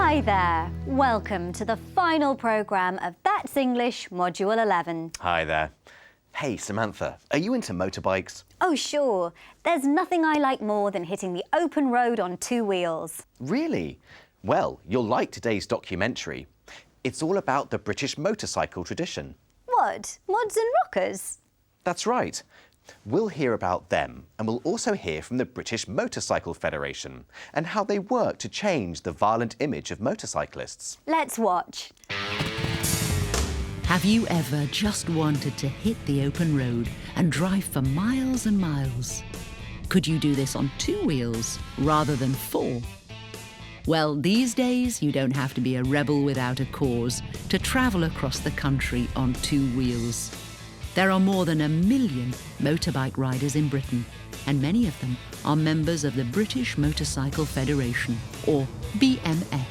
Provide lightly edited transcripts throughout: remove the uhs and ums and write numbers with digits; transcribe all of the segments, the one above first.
Hi there. Welcome to the final programme of That's English Module 11. Hi there. Hey, Samantha, are you into motorbikes? Oh, sure. There's nothing I like more than hitting the open road on two wheels. Really? Well, you'll like today's documentary. It's all about the British motorcycle tradition. What? Mods and rockers? That's right. We'll hear about them, and we'll also hear from the British Motorcycle Federation and how they work to change the violent image of motorcyclists. Let's watch. Have you ever just wanted to hit the open road and drive for miles and miles? Could you do this on two wheels rather than four? Well, these days you don't have to be a rebel without a cause to travel across the country on two wheels. There are more than 1 million motorbike riders in Britain, and many of them are members of the British Motorcycle Federation, or BMF.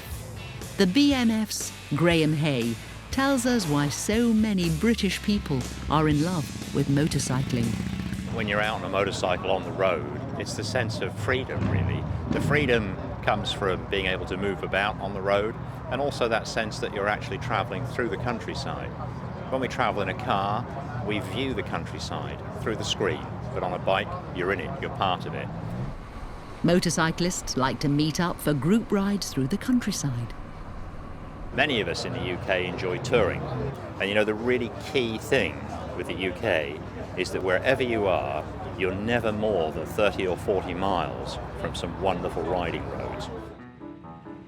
The BMF's Graham Hay tells us why so many British people are in love with motorcycling. When you're out on a motorcycle on the road, it's the sense of freedom, really. The freedom comes from being able to move about on the road, and also that sense that you're actually travelling through the countryside. When we travel in a car, we view the countryside through the screen, but on a bike, you're in it, you're part of it. Motorcyclists like to meet up for group rides through the countryside. Many of us in the UK enjoy touring, and you know, the really key thing with the UK is that wherever you are, you're never more than 30 or 40 miles from some wonderful riding roads.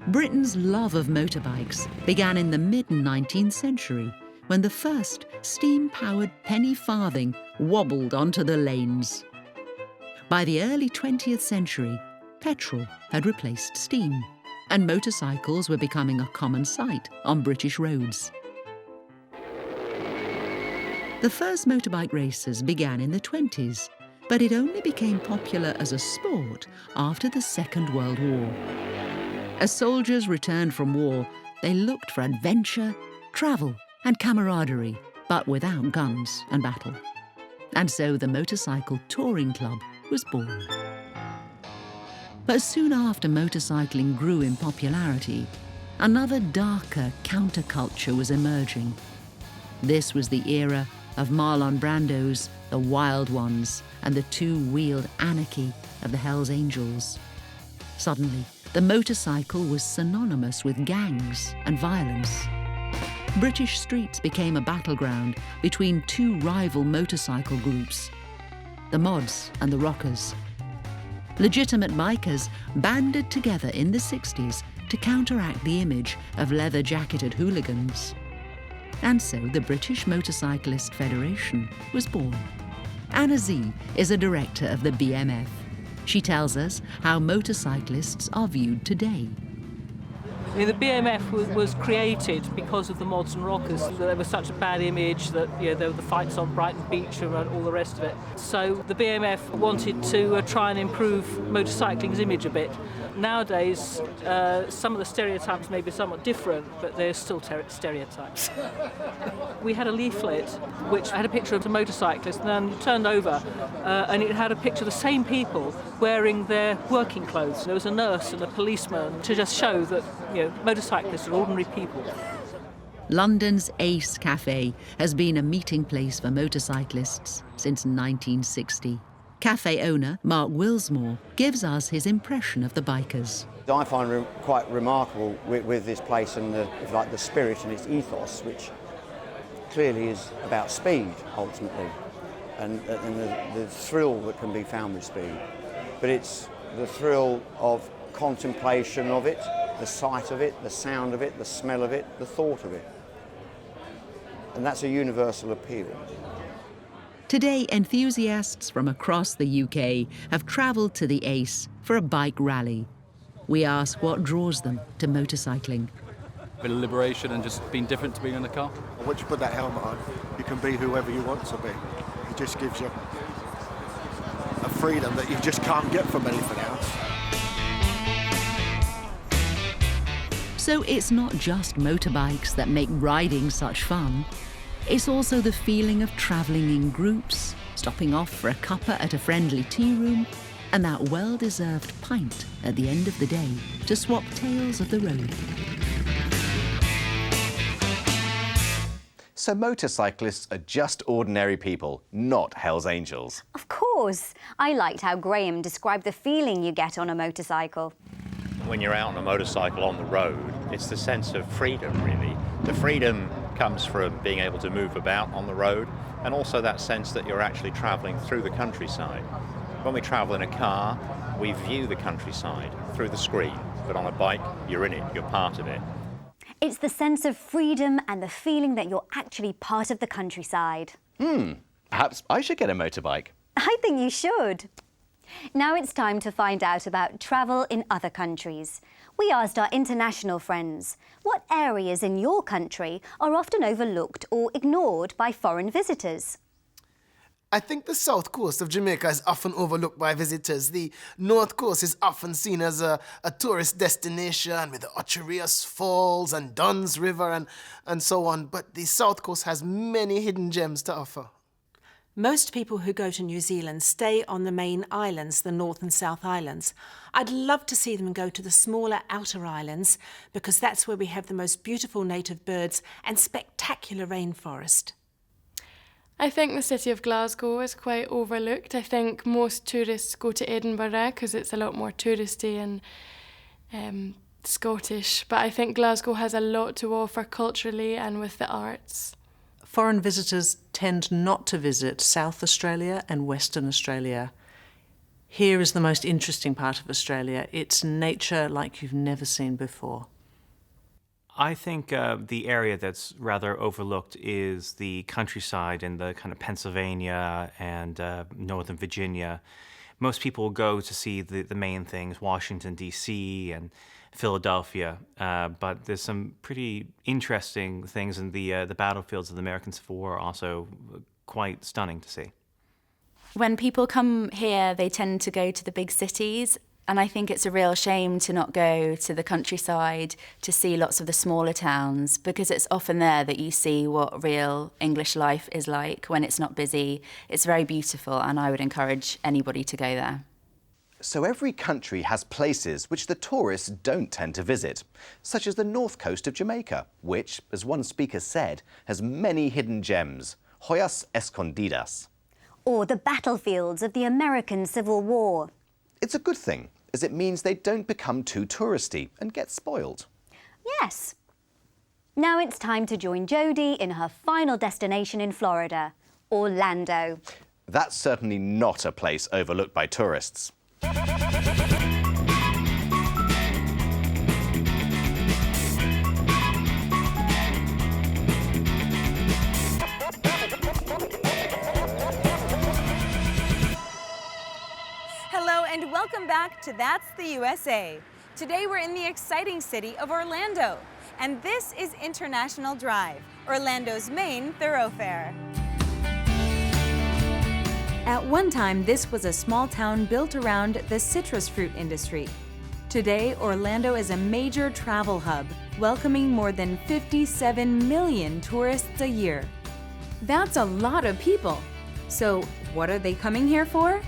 Britain's love of motorbikes began in the mid-19th century, when the first steam-powered penny farthing wobbled onto the lanes. By the early 20th century, petrol had replaced steam, and motorcycles were becoming a common sight on British roads. The first motorbike races began in the 20s, but it only became popular as a sport after the Second World War. As soldiers returned from war, they looked for adventure, travel, and camaraderie, but without guns and battle. And so the Motorcycle Touring Club was born. But soon after motorcycling grew in popularity, another darker counterculture was emerging. This was the era of Marlon Brando's The Wild Ones and the two-wheeled anarchy of the Hells Angels. Suddenly, the motorcycle was synonymous with gangs and violence. British streets became a battleground between two rival motorcycle groups, the Mods and the Rockers. Legitimate bikers banded together in the 60s to counteract the image of leather-jacketed hooligans. And so the British Motorcyclist Federation was born. Anna Z is a director of the BMF. She tells us how motorcyclists are viewed today. I mean, the BMF was created because of the Mods and Rockers. There was such a bad image that, you know, there were the fights on Brighton Beach and all the rest of it. So the BMF wanted to try and improve motorcycling's image a bit. Nowadays, some of the stereotypes may be somewhat different, but they're still stereotypes. We had a leaflet which had a picture of the motorcyclist, and then you turned over and it had a picture of the same people wearing their working clothes. There was a nurse and a policeman to just show that, you know, motorcyclists are ordinary people. London's Ace Cafe has been a meeting place for motorcyclists since 1960. Cafe owner Mark Willsmore gives us his impression of the bikers. I find quite remarkable with this place and the spirit and its ethos, which clearly is about speed ultimately, and the thrill that can be found with speed. But it's the thrill of contemplation of it, the sight of it, the sound of it, the smell of it, the thought of it. And that's a universal appeal. Today, enthusiasts from across the UK have travelled to the Ace for a bike rally. We ask what draws them to motorcycling. A bit of liberation and just being different to being in the car. Once you put that helmet on, you can be whoever you want to be. It just gives you a freedom that you just can't get from anything else. So it's not just motorbikes that make riding such fun. It's also the feeling of travelling in groups, stopping off for a cuppa at a friendly tea room, and that well-deserved pint at the end of the day to swap tales of the road. So motorcyclists are just ordinary people, not Hell's Angels. Of course. I liked how Graham described the feeling you get on a motorcycle. When you're out on a motorcycle on the road, it's the sense of freedom, really. The freedom comes from being able to move about on the road, and also that sense that you're actually travelling through the countryside. When we travel in a car, we view the countryside through the screen, but on a bike, you're in it, you're part of it. It's the sense of freedom and the feeling that you're actually part of the countryside. Perhaps I should get a motorbike. I think you should. Now it's time to find out about travel in other countries. We asked our international friends, what areas in your country are often overlooked or ignored by foreign visitors? I think the south coast of Jamaica is often overlooked by visitors. The north coast is often seen as a tourist destination with the Ocherias Falls and Dunn's River and so on, but the south coast has many hidden gems to offer. Most people who go to New Zealand stay on the main islands, the North and South Islands. I'd love to see them go to the smaller outer islands because that's where we have the most beautiful native birds and spectacular rainforest. I think the city of Glasgow is quite overlooked. I think most tourists go to Edinburgh because it's a lot more touristy and Scottish, but I think Glasgow has a lot to offer culturally and with the arts. Foreign visitors tend not to visit South Australia and Western Australia. Here is the most interesting part of Australia. It's nature like you've never seen before. I think the area that's rather overlooked is the countryside in the kind of Pennsylvania and Northern Virginia. Most people go to see the main things, Washington, D.C. and Philadelphia, but there's some pretty interesting things in the battlefields of the American Civil War are also quite stunning to see. When people come here, they tend to go to the big cities, and I think it's a real shame to not go to the countryside to see lots of the smaller towns, because it's often there that you see what real English life is like when it's not busy. It's very beautiful, and I would encourage anybody to go there. So every country has places which the tourists don't tend to visit, such as the north coast of Jamaica, which, as one speaker said, has many hidden gems, joyas escondidas. Or the battlefields of the American Civil War. It's a good thing, as it means they don't become too touristy and get spoiled. Yes. Now it's time to join Jodie in her final destination in Florida, Orlando. That's certainly not a place overlooked by tourists. Hello and welcome back to That's the USA. Today we're in the exciting city of Orlando, and this is International Drive, Orlando's main thoroughfare. At one time, this was a small town built around the citrus fruit industry. Today, Orlando is a major travel hub, welcoming more than 57 million tourists a year. That's a lot of people. So, what are they coming here for?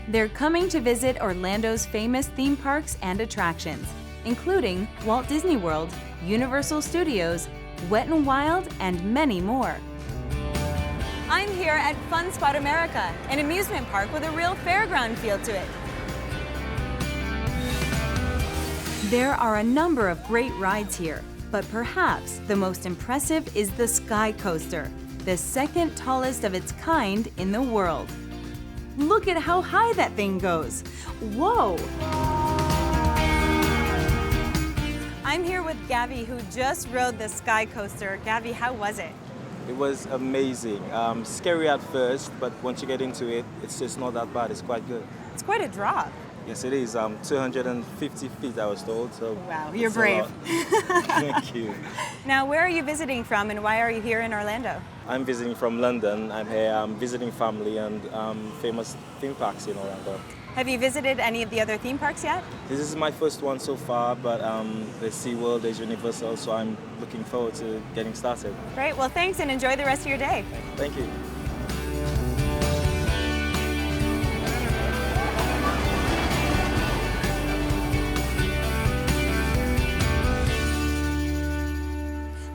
They're coming to visit Orlando's famous theme parks and attractions, including Walt Disney World, Universal Studios, Wet n Wild, and many more. I'm here at Fun Spot America, an amusement park with a real fairground feel to it. There are a number of great rides here, but perhaps the most impressive is the Sky Coaster, the second tallest of its kind in the world. Look at how high that thing goes. Whoa! I'm here with Gabby, who just rode the Sky Coaster. Gabby, how was it? It was amazing. Scary at first, but once you get into it, it's just not that bad. It's quite good. It's quite a drop. Yes, it is. 250 feet, I was told. So wow, you're brave. Thank you. Now, where are you visiting from, and why are you here in Orlando? I'm visiting from London. I'm here. I'm visiting family and famous theme parks in Orlando. Have you visited any of the other theme parks yet? This is my first one so far, but there's SeaWorld, there's Universal, so I'm looking forward to getting started. Great. Well, thanks, and enjoy the rest of your day. Thank you.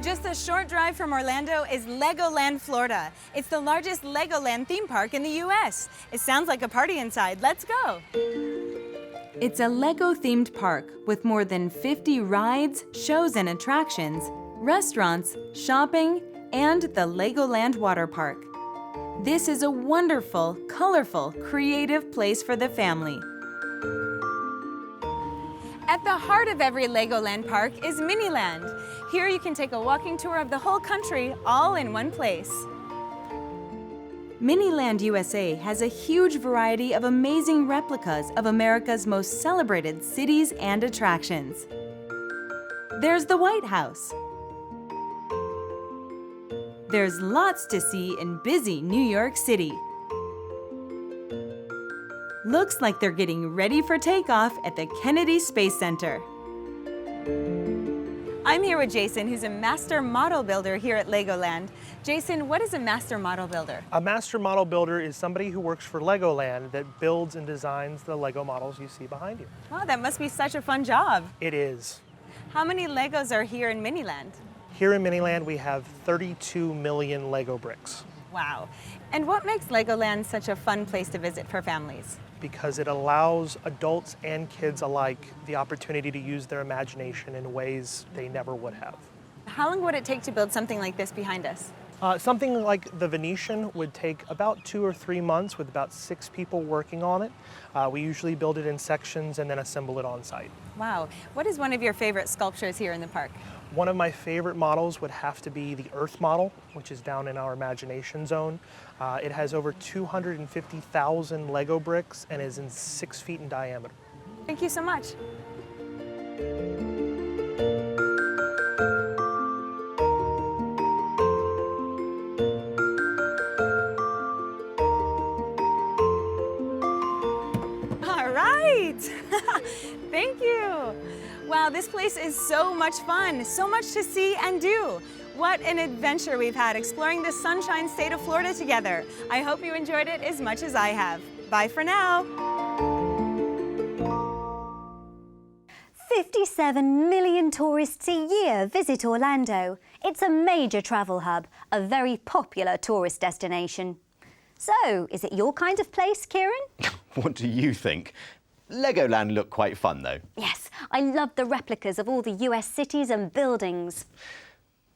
Just a a short drive from Orlando is Legoland, Florida. It's the largest Legoland theme park in the U.S. It sounds like a party inside. Let's go. It's a Lego-themed park with more than 50 rides, shows and attractions, restaurants, shopping, and the Legoland Water Park. This is a wonderful, colorful, creative place for the family. At the heart of every Legoland park is Miniland. Here you can take a walking tour of the whole country, all in one place. Miniland USA has a huge variety of amazing replicas of America's most celebrated cities and attractions. There's the White House. There's lots to see in busy New York City. Looks like they're getting ready for takeoff at the Kennedy Space Center. I'm here with Jason, who's a master model builder here at Legoland. Jason, what is a master model builder? A master model builder is somebody who works for Legoland that builds and designs the Lego models you see behind you. Wow, that must be such a fun job. It is. How many Legos are here in Miniland? Here in Miniland, we have 32 million Lego bricks. Wow. And what makes Legoland such a fun place to visit for families? Because it allows adults and kids alike the opportunity to use their imagination in ways they never would have. How long would it take to build something like this behind us? Something like the Venetian would take about 2 or 3 months with about 6 people working on it. We usually build it in sections and then assemble it on site. Wow. What is one of your favorite sculptures here in the park? One of my favorite models would have to be the Earth model, which is down in our imagination zone. It has over 250,000 Lego bricks and is 6 feet in diameter. Thank you so much. All right. Thank you. Wow, this place is so much fun, so much to see and do. What an adventure we've had exploring the Sunshine State of Florida together. I hope you enjoyed it as much as I have. Bye for now. 57 million tourists a year visit Orlando. It's a major travel hub, a very popular tourist destination. So, is it your kind of place, Kieran? What do you think? Legoland looked quite fun, though. Yes, I love the replicas of all the US cities and buildings.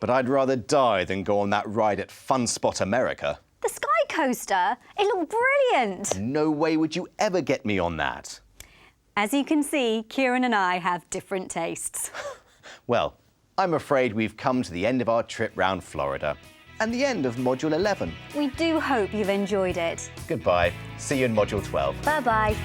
But I'd rather die than go on that ride at Fun Spot America. The Sky Coaster, it looked brilliant. No way would you ever get me on that. As you can see, Kieran and I have different tastes. Well, I'm afraid we've come to the end of our trip round Florida and the end of Module 11. We do hope you've enjoyed it. Goodbye. See you in Module 12. Bye-bye.